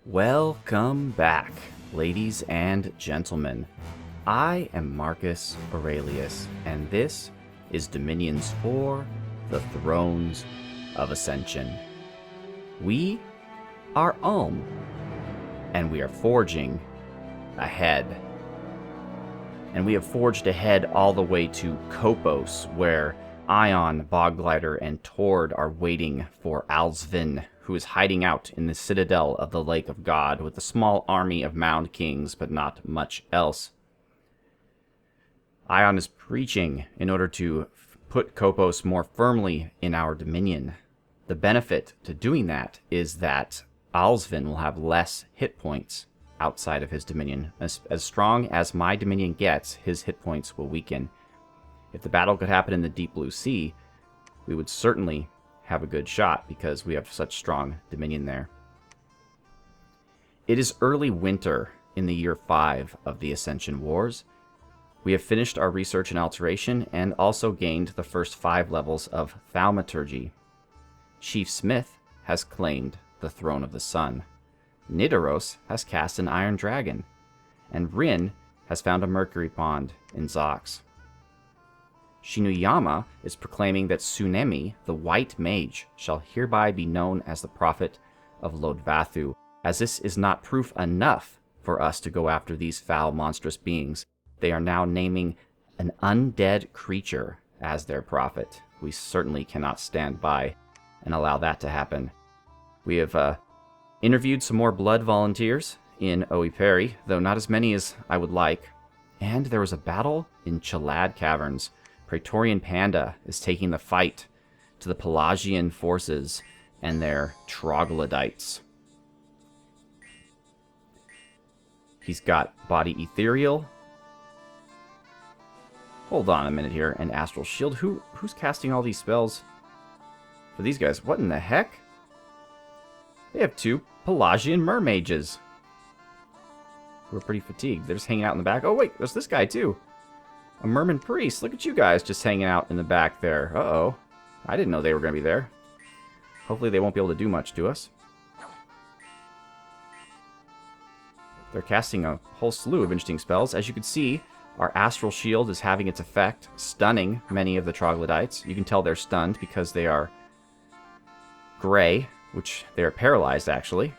Welcome back, ladies and gentlemen. I am Marcus Aurelius, and this is Dominions for the Thrones of Ascension. We are Ulm, and we are forging ahead. And we have forged ahead all the way to Kopos, where Ion, Bogglider, and Tord are waiting for Allsvinn, who is hiding out in the citadel of the Lake of God with a small army of Mound Kings, but not much else. Ion is preaching in order to put Kopos more firmly in our dominion. The benefit to doing that is that Allsvinn will have less hit points outside of his dominion. As strong as my dominion gets, his hit points will weaken. If the battle could happen in the Deep Blue Sea, we would certainly have a good shot because we have such strong dominion there. It is early winter in the year 5 of the Ascension Wars. We have finished our research and alteration and also gained the first 5 levels of thaumaturgy. Chief Smith has claimed the Throne of the Sun. Nidaros has cast an Iron Dragon, and Rin has found a Mercury Pond in Zox. Shinuyama is proclaiming that Tsunemi, the White Mage, shall hereby be known as the Prophet of Lodvathu, as this is not proof enough for us to go after these foul, monstrous beings. They are now naming an undead creature as their prophet. We certainly cannot stand by and allow that to happen. We have interviewed some more blood volunteers in Oiperi, though not as many as I would like. And there was a battle in Chalad Caverns. Praetorian Panda is taking the fight to the Pelagian forces and their troglodytes. He's got Body Ethereal. Hold on a minute here. And Astral Shield. Who's casting all these spells for these guys? What in the heck? They have 2 Pelagian mermages who are pretty fatigued. They're just hanging out in the back. Oh, wait, there's this guy, too. A merman priest. Look at you guys just hanging out in the back there. Uh-oh. I didn't know they were going to be there. Hopefully they won't be able to do much to us. They're casting a whole slew of interesting spells. As you can see, our Astral Shield is having its effect, stunning many of the troglodytes. You can tell they're stunned because they are gray, which they are paralyzed, actually.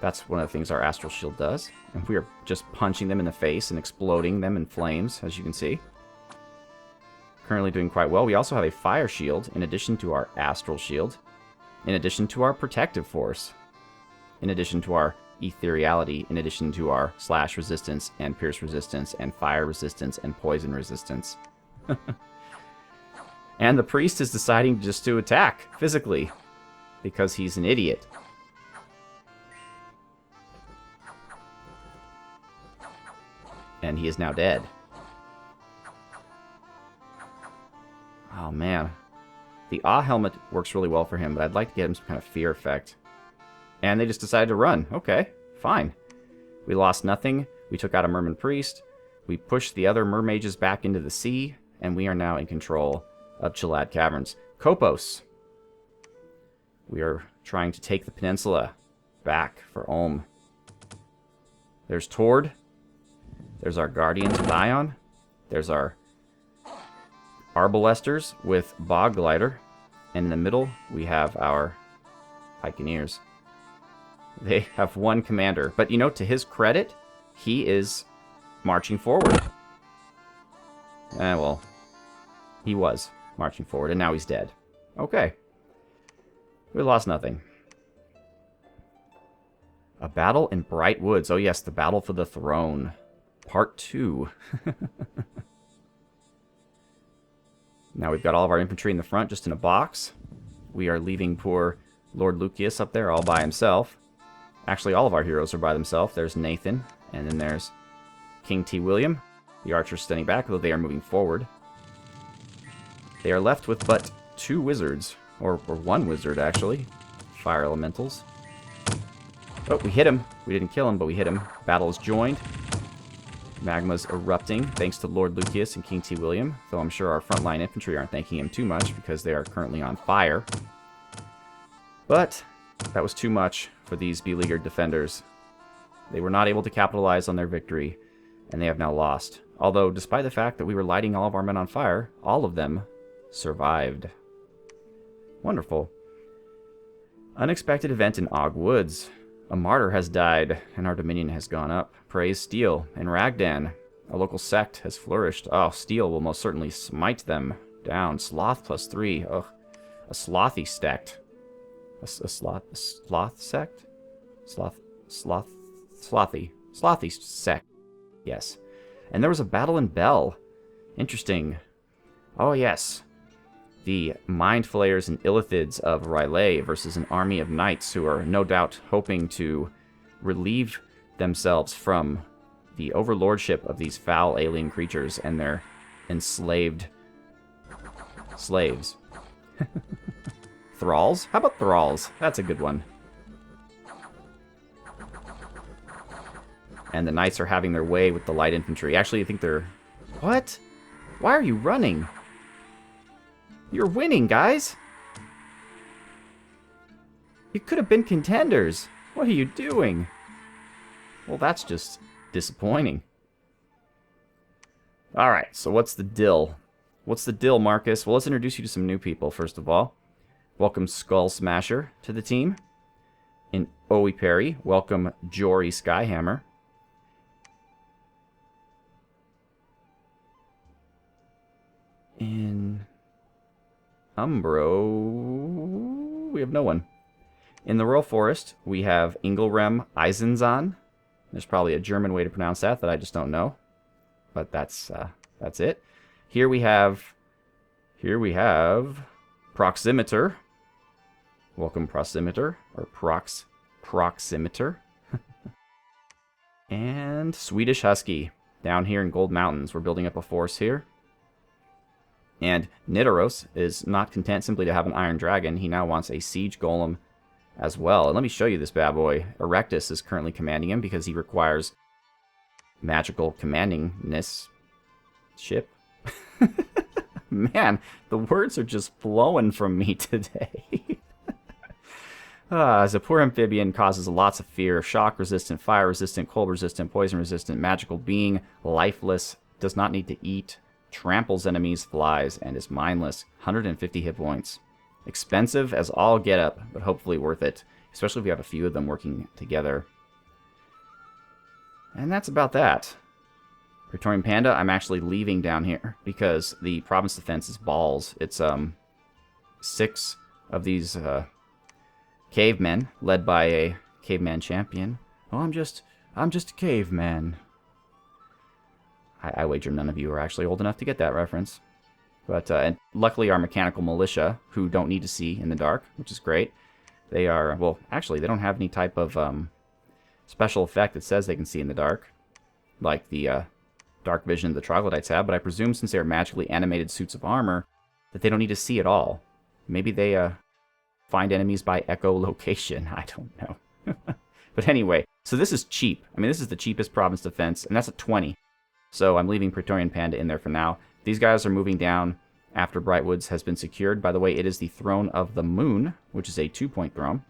That's one of the things our Astral Shield does. And we are just punching them in the face and exploding them in flames, as you can see. Currently doing quite well. We also have a Fire Shield, in addition to our Astral Shield. In addition to our Protective Force. In addition to our Ethereality. In addition to our Slash Resistance, and Pierce Resistance, and Fire Resistance, and Poison Resistance. And the Priest is deciding just to attack, physically. Because he's an idiot. And he is now dead. Oh, man. The Ah helmet works really well for him, but I'd like to get him some kind of fear effect. And they just decided to run. Okay, fine. We lost nothing. We took out a merman priest. We pushed the other mermages back into the sea. And we are now in control of Chalad Caverns. Kopos. We are trying to take the peninsula back for Ulm. There's Tord. There's our Guardians with Ion. There's our Arbalesters with Bogglider. And in the middle, we have our Pikeneers. They have 1 commander. But, you know, to his credit, he is marching forward. Well, he was marching forward, and now he's dead. Okay. We lost nothing. A battle in Bright Woods. Oh, yes, the battle for the throne. Part 2. Now we've got all of our infantry in the front, just in a box. We are leaving poor Lord Lucius up there all by himself. Actually, all of our heroes are by themselves. There's Nathan, and then there's King T. William. The archers standing back, though they are moving forward. They are left with but 2 wizards. Or 1 wizard, actually. Fire elementals. Oh, we hit him. We didn't kill him, but we hit him. Battle is joined. Magma's erupting, thanks to Lord Lucius and King T. William, though I'm sure our frontline infantry aren't thanking him too much because they are currently on fire. But that was too much for these beleaguered defenders. They were not able to capitalize on their victory, and they have now lost. Although, despite the fact that we were lighting all of our men on fire, all of them survived. Wonderful. Unexpected event in Og Woods. A martyr has died, and our dominion has gone up. Praise Steel. In Ragdan, a local sect has flourished. Oh, Steel will most certainly smite them down. Sloth +3. Ugh. A slothy sect. A sloth sect? Slothy sect. Yes. And there was a battle in Bell. Interesting. Oh, yes. The Mind Flayers and Illithids of R'lyeh versus an army of knights who are no doubt hoping to relieve themselves from the overlordship of these foul alien creatures and their enslaved slaves. Thralls? How about Thralls? That's a good one. And the knights are having their way with the light infantry. Actually, I think they're... What? Why are you running? You're winning, guys! You could have been contenders. What are you doing? Well, that's just disappointing. Alright, so what's the deal? What's the deal, Marcus? Well, let's introduce you to some new people, first of all. Welcome Skull Smasher to the team. In Owie Perry, welcome Jory Skyhammer. In Umbro, we have no one. In the Royal Forest, we have Ingelrem Eisenzahn. There's probably a German way to pronounce that I just don't know. But that's it. Here we have Proximeter. Welcome Proximeter, or Proximeter. And Swedish Husky, down here in Gold Mountains. We're building up a force here. And Nidaros is not content simply to have an Iron Dragon. He now wants a Siege Golem as well. And let me show you this bad boy. Erectus is currently commanding him because he requires magical commandingness. Ship. Man, the words are just flowing from me today. Zapur Amphibian causes lots of fear. Shock resistant, fire resistant, cold resistant, poison resistant, magical being, lifeless, does not need to eat, tramples enemies, flies, and is mindless. 150 hit points. Expensive as all get up, but hopefully worth it, especially if we have a few of them working together. And that's about that. Praetorian Panda, I'm actually leaving down here because the province defense is balls. It's 6 of these cavemen led by a caveman champion. Oh, I'm just a caveman. I wager none of you are actually old enough to get that reference. But and luckily our mechanical militia, who don't need to see in the dark, which is great. They are, well, actually, they don't have any type of special effect that says they can see in the dark, like the dark vision the troglodytes have, but I presume since they are magically animated suits of armor, that they don't need to see at all. Maybe they find enemies by echolocation. I don't know. But anyway, so this is cheap. I mean, this is the cheapest province defense, and that's a 20. So I'm leaving Praetorian Panda in there for now. These guys are moving down after Brightwoods has been secured. By the way, it is the Throne of the Moon, which is a 2-point throne.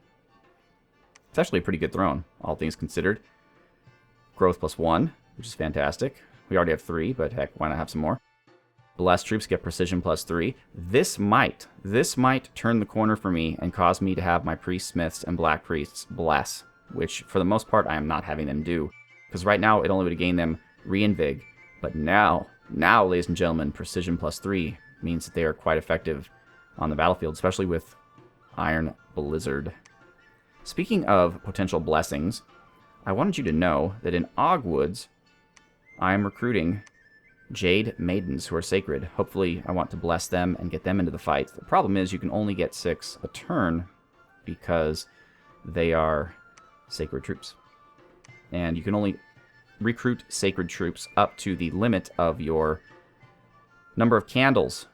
It's actually a pretty good throne, all things considered. Growth +1, which is fantastic. We already have 3, but heck, why not have some more? Blessed troops get precision +3. This might turn the corner for me and cause me to have my priest smiths and black priests bless, which for the most part I am not having them do, because right now it only would gain them reinvig. But now, ladies and gentlemen, precision +3 means that they are quite effective on the battlefield, especially with Iron Blizzard. Speaking of potential blessings, I wanted you to know that in Ogwoods, I am recruiting Jade Maidens who are sacred. Hopefully, I want to bless them and get them into the fight. The problem is you can only get 6 a turn because they are sacred troops. And you can only recruit sacred troops up to the limit of your number of candles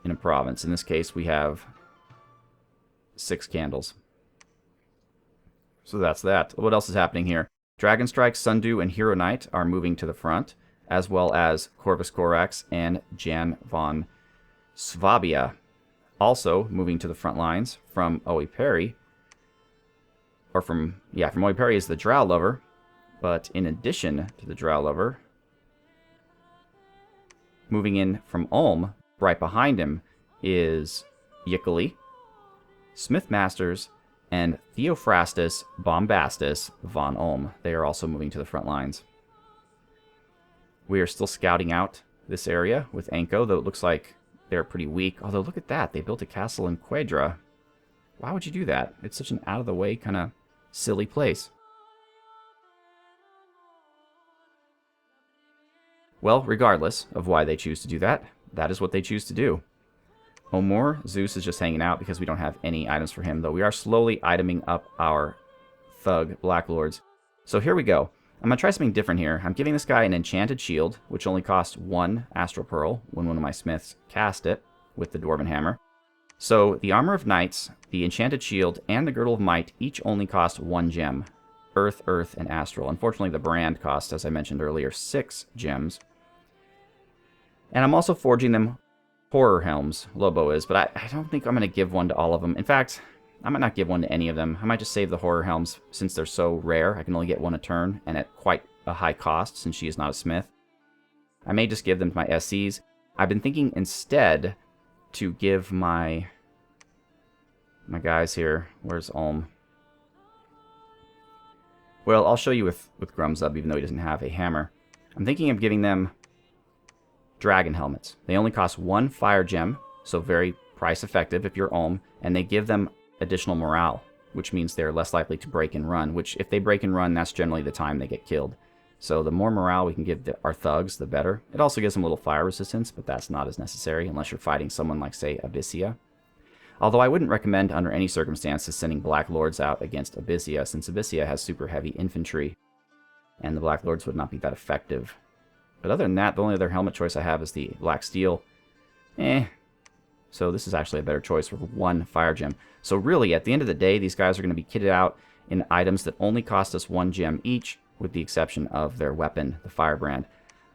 in a province. In this case, we have 6 candles. So that's that. What else is happening here? Dragonstrike, Sundew, and Hero Knight are moving to the front, as well as Corvus Corax and Jan von Swabia. Also moving to the front lines from Owie Perry, or from Moiperi is the Drow Lover. But in addition to the Drow Lover, moving in from Ulm, right behind him, is Yickley, Smith Masters, and Theophrastus Bombastus von Ulm. They are also moving to the front lines. We are still scouting out this area with Anko, though it looks like they're pretty weak. Although, look at that. They built a castle in Quedra. Why would you do that? It's such an out-of-the-way kind of silly place. Well, regardless of why they choose to do that, that is what they choose to do. Omur, Zeus is just hanging out because we don't have any items for him, though we are slowly iteming up our thug Black Lords. So here we go. I'm going to try something different here. I'm giving this guy an enchanted shield, which only costs 1 Astral Pearl when one of my smiths cast it with the Dwarven Hammer. So the Armor of Knights, the enchanted shield, and the Girdle of Might each only cost 1 gem. Earth, Earth, and Astral. Unfortunately, the brand costs, as I mentioned earlier, 6 gems. And I'm also forging them horror helms, Lobo is, but I don't think I'm going to give one to all of them. In fact, I might not give one to any of them. I might just save the horror helms since they're so rare. I can only get one a turn, and at quite a high cost since she is not a smith. I may just give them to my SCs. I've been thinking instead to give my guys here. Where's Ulm? Well, I'll show you with Grumzub, even though he doesn't have a hammer. I'm thinking of giving them dragon helmets. They only cost 1 fire gem, so very price effective if you're Ulm, and they give them additional morale, which means they're less likely to break and run, which if they break and run, that's generally the time they get killed. So the more morale we can give our thugs, the better. It also gives them a little fire resistance, but that's not as necessary unless you're fighting someone like, say, Abyssia. Although I wouldn't recommend under any circumstances sending Black Lords out against Abyssia, since Abyssia has super heavy infantry, and the Black Lords would not be that effective. But other than that, the only other helmet choice I have is the Black Steel. So this is actually a better choice for 1 fire gem. So really, at the end of the day, these guys are going to be kitted out in items that only cost us 1 gem each, with the exception of their weapon, the Firebrand.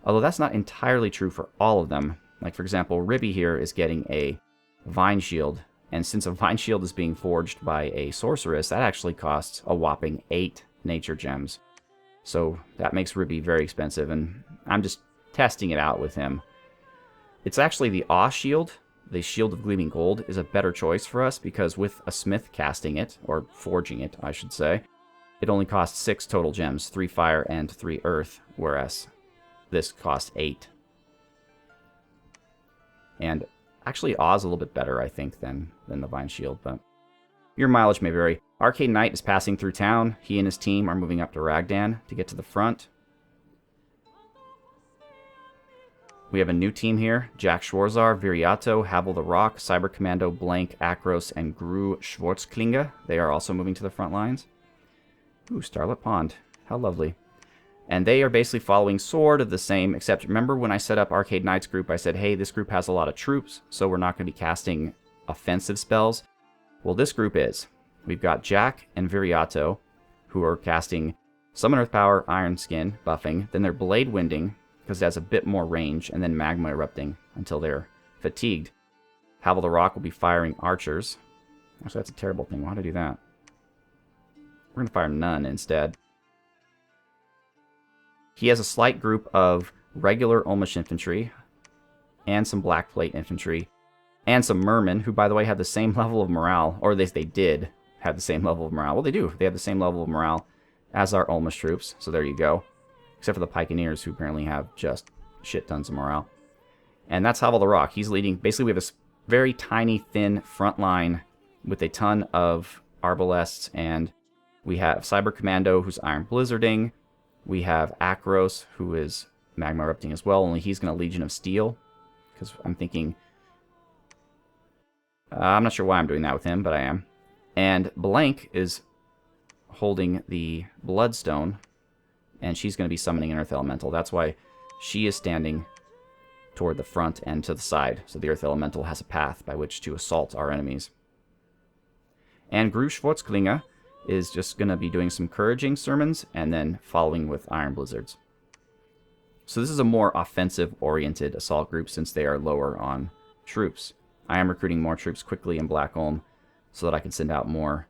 Although that's not entirely true for all of them. Like, for example, Ribby here is getting a Vine Shield, and since a Vine Shield is being forged by a sorceress, that actually costs a whopping 8 nature gems. So that makes Ribby very expensive, and I'm just testing it out with him. It's actually the Awe Shield, the Shield of Gleaming Gold, is a better choice for us, because with a smith casting it, or forging it, I should say, it only costs 6 total gems, 3 fire and 3 earth, whereas this costs 8. And actually, Aw's a little bit better, I think, than the Vine Shield, but your mileage may vary. Arcade Knight is passing through town. He and his team are moving up to Ragdan to get to the front. We have a new team here. Jack Schwarzar, Viriato, Havel the Rock, Cyber Commando, Blank, Akros, and Gru Schwarzklinge. They are also moving to the front lines. Ooh, Starlit Pond. How lovely. And they are basically following sort of the same, except remember when I set up Arcade Knight's group, I said, hey, this group has a lot of troops, so we're not going to be casting offensive spells. Well, this group is. We've got Jack and Viriato, who are casting Summon Earth Power, Iron Skin, buffing. Then they're Blade Winding, because it has a bit more range, and then Magma Erupting until they're fatigued. Havel the Rock will be firing archers. Actually, that's a terrible thing. Why would I do that? We're going to fire none instead. He has a slight group of regular Ulmish infantry, and some Black Plate infantry, and some Mermen, who, by the way, have the same level of morale, or they did have the same level of morale. Well, they do. They have the same level of morale as our Ulmish troops, so there you go. Except for the Pikeneers, who apparently have just shit tons of morale. And that's Havel the Rock. He's leading. Basically, we have a very tiny, thin front line with a ton of Arbalests, and we have Cyber Commando, who's Iron Blizzarding. We have Akros, who is Magma Erupting as well, only he's going to Legion of Steel. Because I'm thinking... I'm not sure why I'm doing that with him, but I am. And Blank is holding the Bloodstone, and she's going to be summoning an Earth Elemental. That's why she is standing toward the front and to the side, so the Earth Elemental has a path by which to assault our enemies. And Gru Schwarzklinge is just going to be doing some Couraging sermons, and then following with Iron Blizzards. So this is a more offensive-oriented assault group, since they are lower on troops. I am recruiting more troops quickly in Black Ulm, so that I can send out more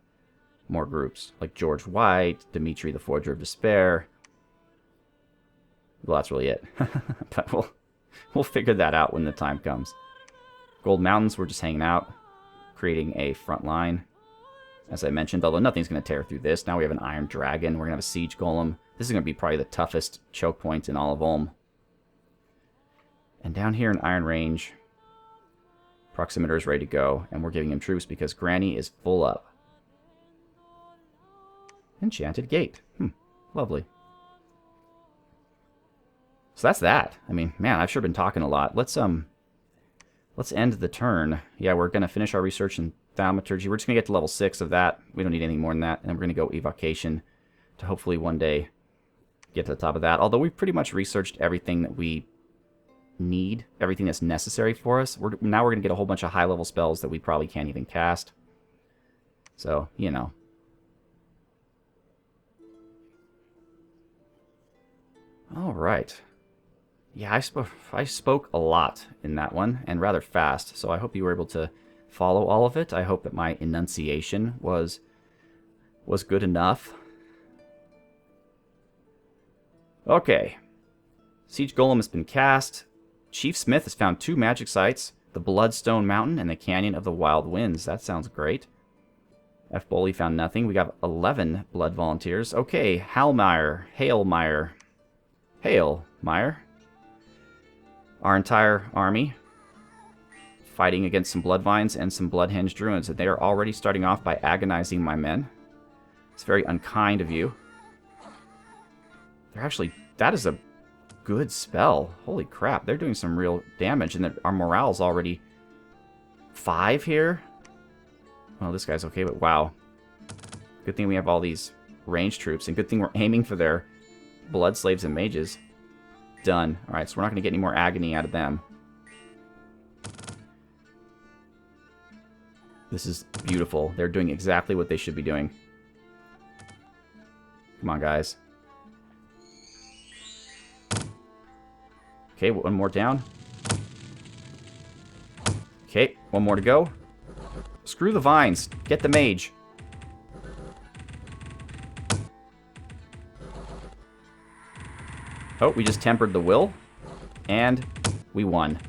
more groups, like George White, Dimitri the Forger of Despair. Well, that's really it. But we'll figure that out when the time comes. Gold Mountains, we're just hanging out, creating a front line, as I mentioned, although nothing's going to tear through this. Now we have an Iron Dragon. We're going to have a Siege Golem. This is going to be probably the toughest choke point in all of Ulm. And down here in Iron Range, Proximeter is ready to go, and we're giving him troops because Granny is full up. Enchanted Gate. Lovely. So that's that. I mean, man, I've sure been talking a lot. Let's end the turn. Yeah, we're going to finish our research in Thaumaturgy. We're just going to get to level 6 of that. We don't need anything more than that. And we're going to go Evocation to hopefully one day get to the top of that. Although we've pretty much researched everything that we need, everything that's necessary for us. Now we're going to get a whole bunch of high-level spells that we probably can't even cast. So, you know. All right. Yeah, I spoke a lot in that one, and rather fast, so I hope you were able to follow all of it. I hope that my enunciation was good enough. Okay. Siege Golem has been cast. Chief Smith has found 2 magic sites, the Bloodstone Mountain and the Canyon of the Wild Winds. That sounds great. F. Boley found nothing. We got 11 blood volunteers. Okay, Hailmeyer. Our entire army fighting against some Bloodvines and some Bloodhinged Druids, and they are already starting off by agonizing my men. It's very unkind of you. They're actually... That is a good spell. Holy crap, they're doing some real damage, and our morale's already 5 here. Well, this guy's okay, but wow. Good thing we have all these ranged troops, and good thing we're aiming for their blood slaves and mages. Done. Alright, so we're not going to get any more agony out of them. This is beautiful. They're doing exactly what they should be doing. Come on, guys. Okay, one more down. Okay, one more to go. Screw the vines. Get the mage. Oh, we just tempered the will. And we won.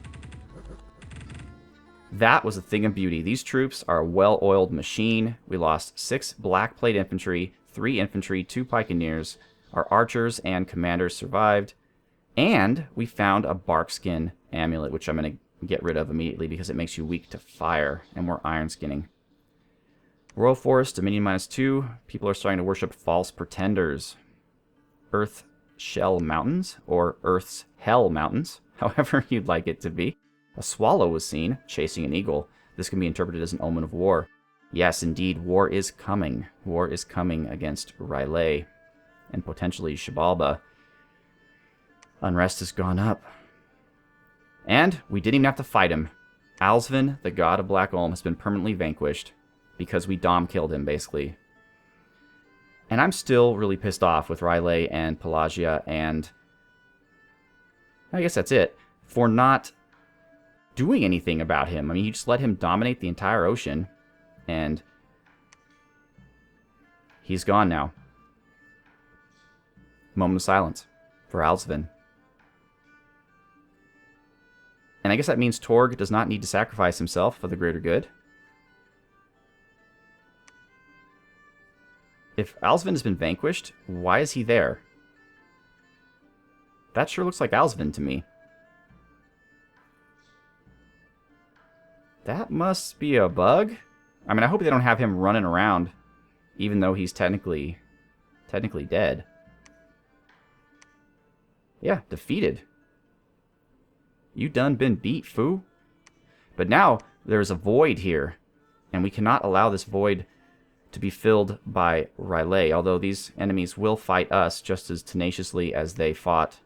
That was a thing of beauty. These troops are a well-oiled machine. We lost 6 Black Plate infantry, 3 infantry, 2 pikeneers. Our archers and commanders survived. And we found a barkskin amulet, which I'm going to get rid of immediately because it makes you weak to fire. And we're iron skinning. Royal Forest, Dominion -2. People are starting to worship false pretenders. Earth Shell Mountains, or Earth's Hell Mountains, however you'd like it to be. A swallow was seen, chasing an eagle. This can be interpreted as an omen of war. Yes, indeed, war is coming. War is coming against R'lyeh, and potentially Xibalba. Unrest has gone up. And we didn't even have to fight him. Allsvinn, the god of Black Ulm, has been permanently vanquished, because we dom-killed him, basically. And I'm still really pissed off with R'lyeh and Pelagia, and I guess that's it, for not doing anything about him. I mean, you just let him dominate the entire ocean, and he's gone now. Moment of silence for Allsvinn. And I guess that means Torg does not need to sacrifice himself for the greater good. If Allsvinn has been vanquished, why is he there? That sure looks like Allsvinn to me. That must be a bug? I mean, I hope they don't have him running around, even though he's technically dead. Yeah, defeated. You done been beat, foo. But now, there's a void here, and we cannot allow this void to be filled by R'lyeh, although these enemies will fight us just as tenaciously as they fought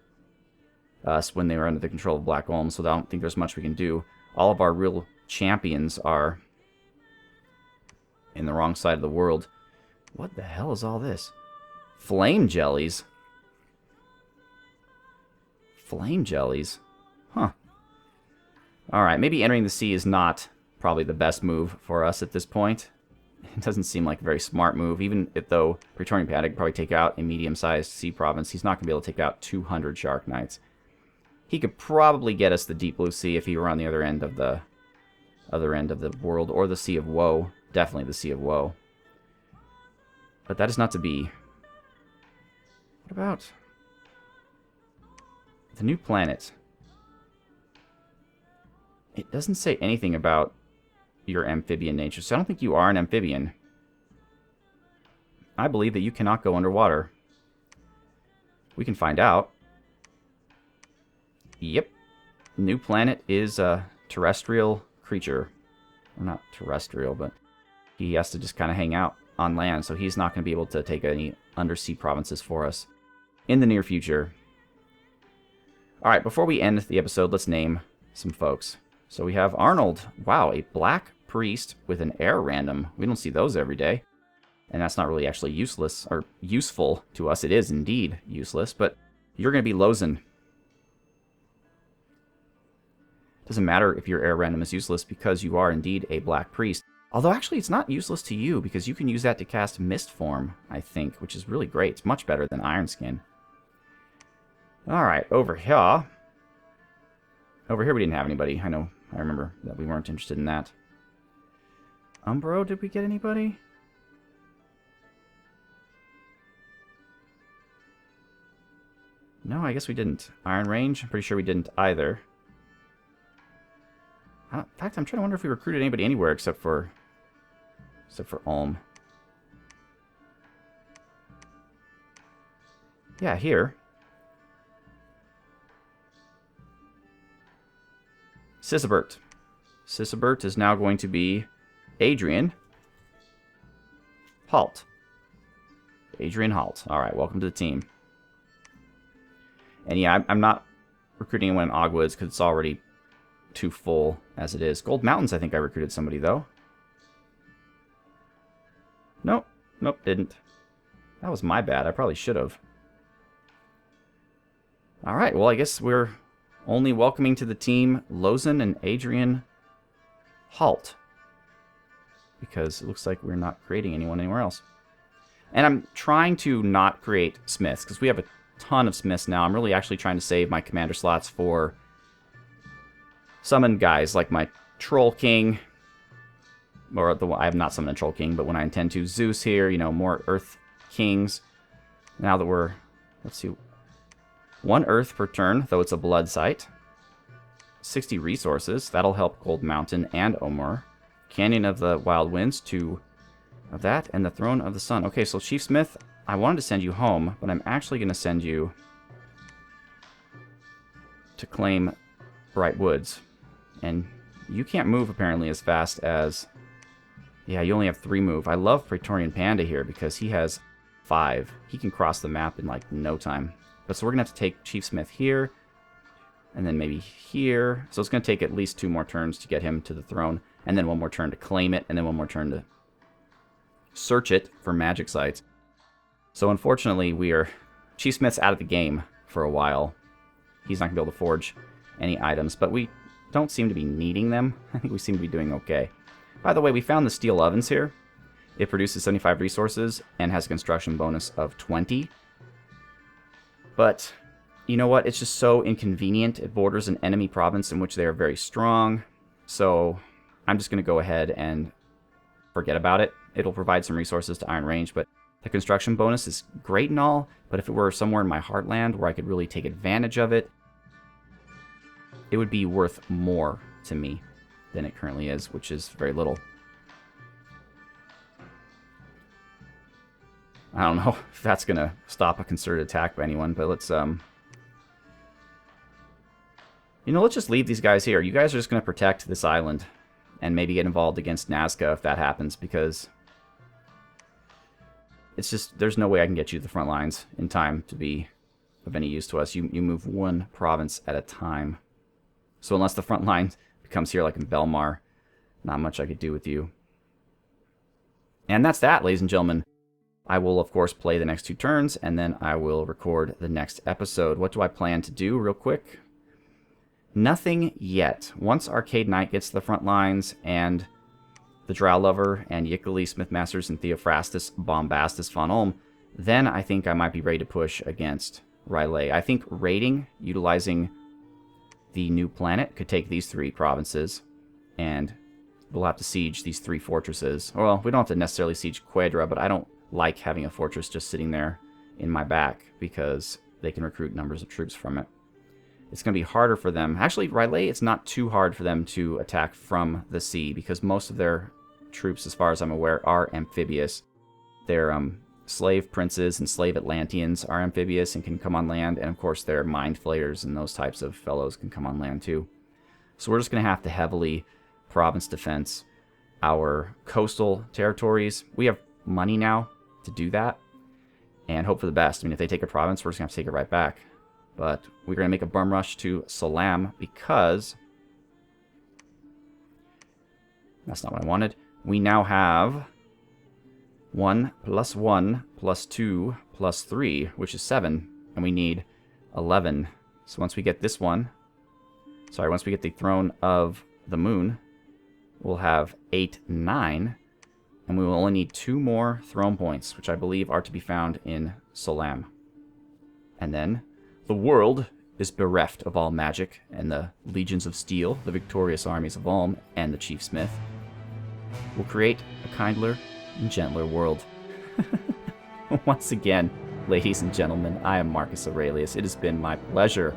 us when they were under the control of Black Ulm, so I don't think there's much we can do. All of our real champions are in the wrong side of the world. What the hell is all this? Flame jellies? Flame jellies? Huh. Alright, maybe entering the sea is not probably the best move for us at this point. It doesn't seem like a very smart move, even if though Praetorian Panda could probably take out a medium-sized sea province. He's not going to be able to take out 200 Shark Knights. He could probably get us the Deep Blue Sea if he were on the other end of the world, or the Sea of Woe. Definitely the Sea of Woe. But that is not to be. What about the new planet? It doesn't say anything about your amphibian nature, so I don't think you are an amphibian. I believe that you cannot go underwater. We can find out. Yep. New planet is a terrestrial creature. Well, not terrestrial, but he has to just kind of hang out on land, so he's not going to be able to take any undersea provinces for us in the near future. Alright, before we end the episode, let's name some folks. So we have Arnold. Wow, a black priest with an air random. We don't see those every day. And that's not really actually useless, or useful to us. It is indeed useless, but you're going to be Lozen. Doesn't matter if your air random is useless because you are indeed a black priest. Although actually it's not useless to you because you can use that to cast Mist Form, I think, which is really great. It's much better than Iron Skin. Alright, over here. Over here we didn't have anybody. I remember that we weren't interested in that. Umbro, did we get anybody? No, I guess we didn't. Iron Range, I'm pretty sure we didn't either. In fact, I'm trying to wonder if we recruited anybody anywhere except for Ulm. Yeah, here. Sisebert. Sisebert is now going to be Adrian Halt. Adrian Halt. Alright, welcome to the team. And yeah, I'm not recruiting anyone in Ogwoods because it's already too full as it is. Gold Mountains, I think I recruited somebody, though. Nope. Nope, didn't. That was my bad. I probably should have. Alright, well, I guess we're only welcoming to the team Lozen and Adrian Halt. Because it looks like we're not creating anyone anywhere else. And I'm trying to not create Smiths, because we have a ton of Smiths now. I'm really actually trying to save my commander slots for summon guys like my Troll King. Or I have not summoned a Troll King, but when I intend to, Zeus here, you know, more Earth Kings. Now that we're, let's see, 1 Earth per turn, though it's a blood site. 60 resources, that'll help Gold Mountain and Omor. Canyon of the Wild Winds, 2 of that, and the Throne of the Sun. Okay, so Chief Smith, I wanted to send you home, but I'm actually going to send you to claim Bright Woods. And you can't move, apparently, as fast as... Yeah, you only have 3 move. I love Praetorian Panda here because he has 5. He can cross the map in, like, no time. But so we're going to have to take Chief Smith here, and then maybe here. So it's going to take at least 2 more turns to get him to the throne, and then 1 more turn to claim it, and then 1 more turn to search it for magic sites. So unfortunately, Chief Smith's out of the game for a while. He's not going to be able to forge any items, but we don't seem to be needing them. I think we seem to be doing okay. By the way, we found the steel ovens here. It produces 75 resources and has a construction bonus of 20. But, you know what? It's just so inconvenient. It borders an enemy province in which they are very strong. So, I'm just going to go ahead and forget about it. It'll provide some resources to Iron Range, but the construction bonus is great and all, but if it were somewhere in my heartland where I could really take advantage of it, it would be worth more to me than it currently is, which is very little. I don't know if that's going to stop a concerted attack by anyone, but let's, let's just leave these guys here. You guys are just going to protect this island and maybe get involved against Nazca if that happens, because it's just, there's no way I can get you to the front lines in time to be of any use to us. You move 1 province at a time. So unless the front line becomes here like in Belmar, not much I could do with you. And that's that, ladies and gentlemen. I will, of course, play the next 2 turns, and then I will record the next episode. What do I plan to do real quick? Nothing yet. Once Arcade Knight gets to the front lines and the Drow Lover and Yickley Smithmasters and Theophrastus Bombastus von Ulm, then I think I might be ready to push against R'lyeh. I think raiding, utilizing the new planet, could take these 3 provinces, and we'll have to siege these 3 fortresses. Well, we don't have to necessarily siege Quedra, but I don't like having a fortress just sitting there in my back, because they can recruit numbers of troops from it. It's going to be harder for them. Actually, R'lyeh, it's not too hard for them to attack from the sea, because most of their troops, as far as I'm aware, are amphibious. Their slave princes and slave Atlanteans are amphibious and can come on land, and of course their mind flayers and those types of fellows can come on land too. So we're just going to have to heavily province defense our coastal territories. We have money now to do that, and hope for the best. I mean, if they take a province, we're just going to have to take it right back. But we're going to make a bum rush to Salam, because that's not what I wanted. We now have 1 + 1 + 2 + 3, which is 7, and we need 11. So once we get this one, once we get the Throne of the Moon, we'll have 8, 9, and we will only need 2 more throne points, which I believe are to be found in Salam. And then the world is bereft of all magic, and the legions of steel, the victorious armies of Ulm, and the Chief Smith will create a kindler and gentler world. Once again, ladies and gentlemen, I am Marcus Aurelius. It has been my pleasure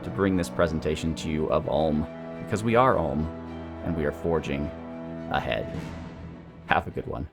to bring this presentation to you of Ulm, because we are Ulm, and we are forging ahead. Have a good one.